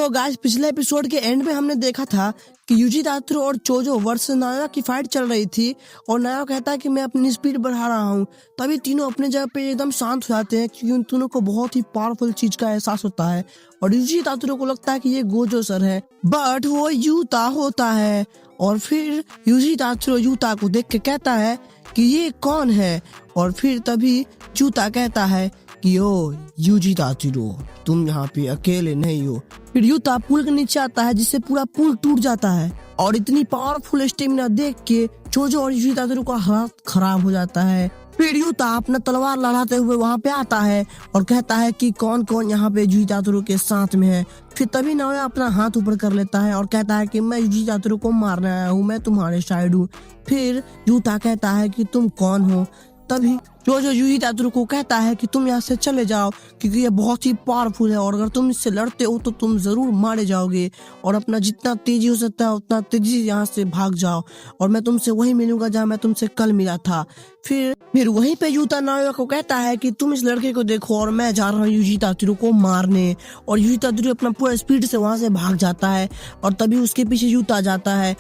तो गाइस पिछले एपिसोड के एंड में हमने देखा था कि यूजी तात्रो और चोजो वर्सेस नाया की फाइट चल रही थी और नाया कहता है कि मैं अपनी स्पीड बढ़ा रहा हूँ। तभी तीनों अपने जगह पे एकदम शांत हो जाते हैं क्योंकि उन तीनों को बहुत ही पावरफुल चीज का एहसास होता है और यूजी तात्रो को लगता है कि ये गोजो सर है, बट वो यूता होता है। और फिर यूजी तात्रो यूता को देख के कहता है कि ये कौन है, और फिर तभी यूता कहता है कि ओ यूजी तात्रो तुम यहाँ पे अकेले नहीं हो। फिर यूता पुल के नीचे आता है जिससे पूरा पुल टूट जाता है और इतनी पावरफुल स्टेमिना देख के चोजो और यूजी तात्रो का हाथ खराब हो जाता है। फिर यूता अपना तलवार लड़ाते हुए वहाँ पे आता है और कहता है कि कौन कौन यहाँ पे यूजी तात्रो के साथ में है। फिर तभी नाया अपना हाथ ऊपर कर लेता है और कहता है कि मैं यूजी तात्रो को मारने आया हूँ, मैं तुम्हारे साइड हूँ। फिर यूता कहता है कि तुम कौन हो। तभी चोजो यूजी तात्रो को कहता है कि तुम यहाँ से चले जाओ क्योंकि ये बहुत ही पावरफुल है और अगर तुम इससे लड़ते हो तो तुम जरूर मारे जाओगे, और अपना जितना तेजी हो सकता है उतना तेजी से यहाँ से भाग जाओ और मैं तुमसे वही मिलूंगा जहाँ मैं तुमसे कल मिला था। फिर वहीं पे यूता नाया को कहता है कि तुम इस लड़के को देखो और मैं जा रहा हूँ यूजी तात्रो को मारने, और यूजी तात्रो अपना पूरा स्पीड से वहां से भाग जाता है और तभी उसके पीछे यूता जाता है।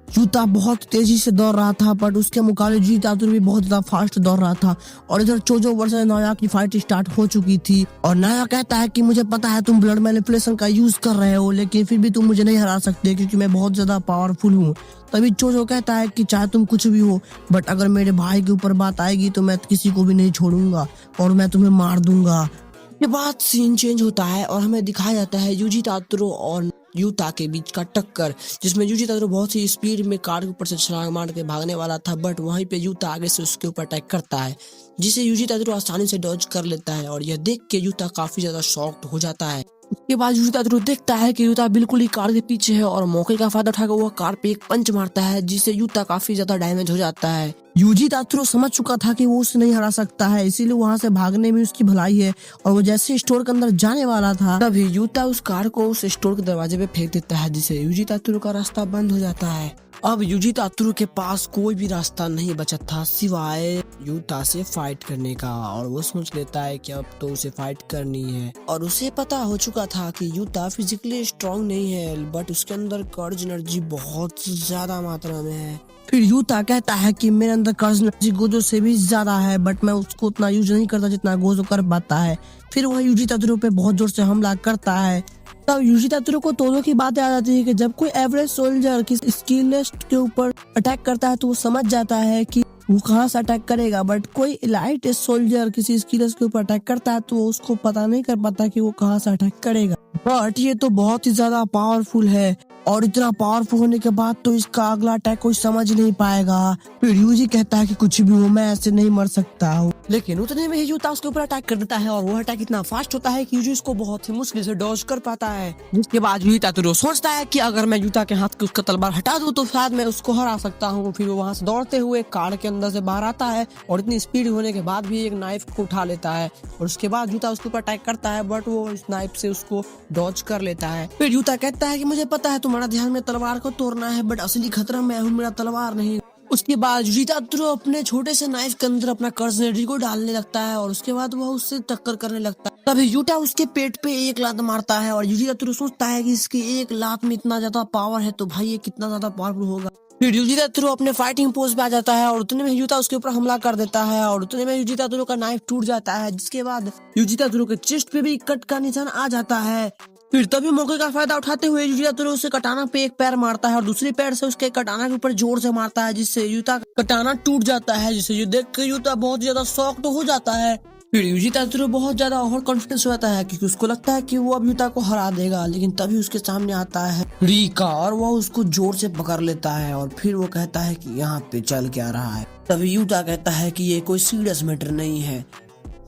यूता बहुत तेजी से दौड़ रहा था बट उसके मुकाबले यूजी तात्रो भी बहुत ज्यादा फास्ट दौड़ रहा था और इधर चोजो वर्सेस नाया की फाइट स्टार्ट हो चुकी थी। और नाया कहता है कि मुझे पता है तुम ब्लड मैनिपुलेशन का यूज कर रहे हो लेकिन फिर भी तुम मुझे नहीं हरा सकते क्योंकि मैं बहुत ज्यादा पावरफुल हूँ। तभी चोजो कहता है कि चाहे तुम कुछ भी हो बट अगर मेरे भाई के ऊपर बात आएगी तो मैं किसी को भी नहीं छोड़ूंगा और मैं तुम्हें मार दूंगा। के बाद सीन चेंज होता है और हमें दिखाया जाता है यूजी तात्रो और यूता के बीच का टक्कर, जिसमें यूजी तात्रो बहुत ही स्पीड में कार के ऊपर से छलांग मार के भागने वाला था बट वहीं पे यूता आगे से उसके ऊपर अटैक करता है जिसे यूजी तात्रो आसानी से डॉज कर लेता है और यह देख के यूता काफी ज्यादा शॉक्ड हो जाता है। उसके बाद यूजी तात्रो देखता है कि यूता बिल्कुल ही कार के पीछे है और मौके का फायदा उठाकर वह कार पे एक पंच मारता है जिससे यूता काफी ज्यादा डैमेज हो जाता है। यूजी तात्रो समझ चुका था कि वो उसे नहीं हरा सकता है, इसीलिए वहां से भागने में उसकी भलाई है और वो जैसे स्टोर के अंदर जाने वाला था तभी यूता उस कार को उस स्टोर के दरवाजे पे फेंक देता है जिससे यूजी तात्रो का रास्ता बंद हो जाता है। अब यूजी तात्रो के पास कोई भी रास्ता नहीं बचा था सिवाय यूता से फाइट करने का, और वो सोच लेता है कि अब तो उसे फाइट करनी है। और उसे पता हो चुका था कि यूता फिजिकली स्ट्रांग नहीं है बट उसके अंदर कर्ज एनर्जी बहुत ज्यादा मात्रा में है। फिर यूता कहता है कि मेरे अंदर कर्ज एनर्जी गोजो से भी ज्यादा है बट मैं उसको उतना यूज नहीं करता जितना गोजो कर पाता है। फिर वह यूजी तात्रो पे बहुत जोर से हमला करता है। तब यूजी तात्रो को तोजो की बात याद आती है कि जब कोई एवरेज सोल्जर किसी स्किललेस के ऊपर अटैक करता है तो वो समझ जाता है कि वो कहाँ से अटैक करेगा, बट कोई एलाइट सोल्जर किसी स्किललेस के ऊपर अटैक करता है तो वो उसको पता नहीं कर पाता कि वो कहाँ से अटैक करेगा। बट ये तो बहुत ही ज्यादा पावरफुल है और इतना पावरफुल होने के बाद तो इसका अगला अटैक कोई समझ नहीं पाएगा। फिर यूजी कहता है कि कुछ भी हो मैं ऐसे नहीं मर सकता हूँ, लेकिन उतने में ही यूता उसके ऊपर अटैक कर देता है और वो अटैक इतना फास्ट होता है कि यूजी उसको बहुत ही मुश्किल से डॉज कर पाता है। जिसके बाद यूजी तात्रो सोचता है कि अगर मैं यूता के हाथ के उसका तलवार हटा दूं तो शायद मैं उसको हरा सकता हूँ। फिर वो वहाँ से दौड़ते हुए कार के अंदर से बाहर आता है और इतनी स्पीड होने के बाद भी एक नाइफ को उठा लेता है और उसके बाद यूता उसके ऊपर अटैक करता है बट वो इस नाइफ से उसको डॉज कर लेता है। फिर यूता कहता है कि मुझे पता है तुम्हारा ध्यान में तलवार को तोड़ना है बट असली खतरा मैं हूँ, मेरा तलवार नहीं। उसके बाद यूजी तात्रो अपने छोटे से नाइफ के अंदर अपना कर्ज एनर्जी को डालने लगता है और उसके बाद वह उससे टक्कर करने लगता है। तभी यूता उसके पेट पे एक लात मारता है और यूजी तात्रो सोचता है कि इसकी एक लात में इतना ज्यादा पावर है तो भाई ये कितना ज्यादा पावरफुल होगा। फिर यूजी तात्रो अपने फाइटिंग पोज पे आ जाता है और उतने में यूता उसके ऊपर हमला कर देता है और उतने में यूजी तात्रो का नाइफ टूट जाता है जिसके बाद यूजी तात्रो के चेस्ट पे भी कट का निशान आ जाता है। फिर तभी मौके का फायदा उठाते हुए यूजी तात्रो उसे कटाना पे एक पैर मारता है और दूसरे पैर से उसके कटाना के ऊपर जोर से मारता है जिससे यूता का कटाना टूट जाता है, जिसे ये देख के यूता बहुत ज्यादा शॉक्ड हो जाता है। फिर यूजी तात्रो बहुत ज्यादा ओवर कॉन्फिडेंस हो जाता है क्योंकि उसको लगता है कि वो अब यूता को हरा देगा, लेकिन तभी उसके सामने आता है रीका और वो उसको जोर से पकड़ लेता है और फिर वो कहता है कि यहाँ पे चल क्या रहा है। तभी यूता कहता है कि ये कोई सीरियस मैटर नहीं है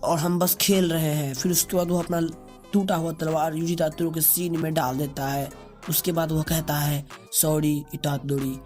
और हम बस खेल रहे हैं। फिर उसके बाद वो अपना टूटा हुआ तलवार यूजी तात्रो के सीने में डाल देता है। उसके बाद वह कहता है सॉरी इतादोरी।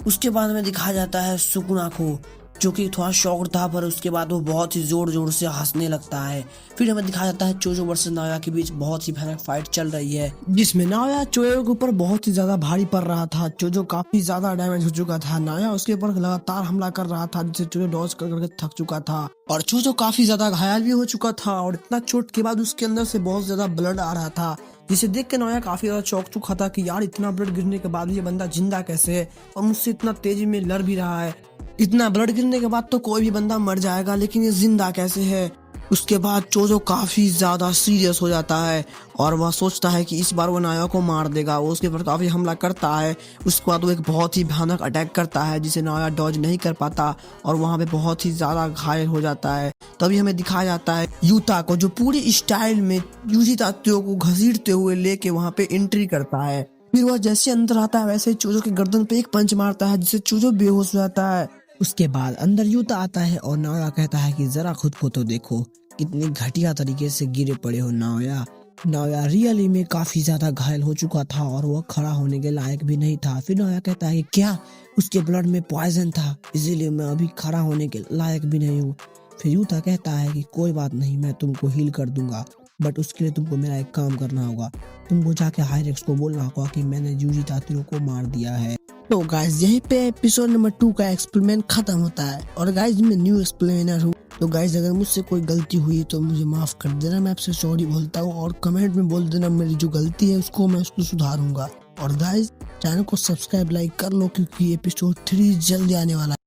उसके बाद हमें दिखाया जाता है सुकुना को जो कि थोड़ा शॉक्ड था पर उसके बाद वो बहुत ही जोर जोर से हंसने लगता है। फिर हमें दिखाया जाता है चोजो वर्सेस नाया के बीच बहुत ही भयानक फाइट चल रही है जिसमें नाया चोजो के ऊपर बहुत ही ज्यादा भारी पड़ रहा था। चोजो काफी ज्यादा डैमेज हो चुका था, नाया उसके ऊपर लगातार हमला कर रहा था जिससे चोजो डॉज कर करके थक चुका था और चोजो काफी ज्यादा घायल भी हो चुका था और इतना चोट के बाद उसके अंदर से बहुत ज्यादा ब्लड आ रहा था जिसे देख के नोया काफी ज्यादा चौंक चुका था कि यार इतना ब्लड गिरने के बाद ये बंदा जिंदा कैसे है और मुझसे इतना तेजी में लड़ भी रहा है। इतना ब्लड गिरने के बाद तो कोई भी बंदा मर जाएगा, लेकिन ये जिंदा कैसे है। उसके बाद चोजो काफी ज्यादा सीरियस हो जाता है और वह सोचता है कि इस बार वो नाया को मार देगा। वो उसके ऊपर काफी हमला करता है। उसके बाद वो एक बहुत ही भयानक अटैक करता है जिसे नाया डॉज नहीं कर पाता और वहां पे बहुत ही ज्यादा घायल हो जाता है। तभी हमें दिखाया जाता है यूता को, जो पूरी स्टाइल में यूजी तात्यो को घसीटते हुए लेके वहां पे एंट्री करता है। फिर वह जैसे अंदर आता है वैसे चोजो के गर्दन पे एक पंच मारता है जिससे चोजो बेहोश हो जाता है। उसके बाद अंदर यूता आता है और नाया कहता है कि जरा खुद को तो देखो, कितनी घटिया तरीके से गिरे पड़े हो नाया। नाया रियली में काफी ज्यादा घायल हो चुका था और वह खड़ा होने के लायक भी नहीं था। फिर नाया कहता है कि क्या उसके ब्लड में पॉइजन था, इसीलिए मैं अभी खड़ा होने के लायक भी नहीं हूँ। फिर यूता कहता है कि कोई बात नहीं, मैं तुमको हील कर दूंगा, बट उसके लिए तुमको मेरा एक काम करना होगा। तुमको जाके हाईरेक्स को बोलना होगा कि मैंने यूजी तात्रो को मार दिया है। तो गाइज यहीं पे एपिसोड नंबर 2 का एक्सपेरिमेंट खत्म होता है और गाइज मैं न्यू एक्सप्लेनर हूँ। तो गाइज अगर मुझसे कोई गलती हुई तो मुझे माफ कर देना, मैं आपसे सॉरी बोलता हूँ और कमेंट में बोल देना मेरी जो गलती है उसको मैं उसको सुधारूंगा। और गाइज चैनल को सब्सक्राइब लाइक कर लो क्योंकि एपिसोड 3 जल्दी आने वाला है।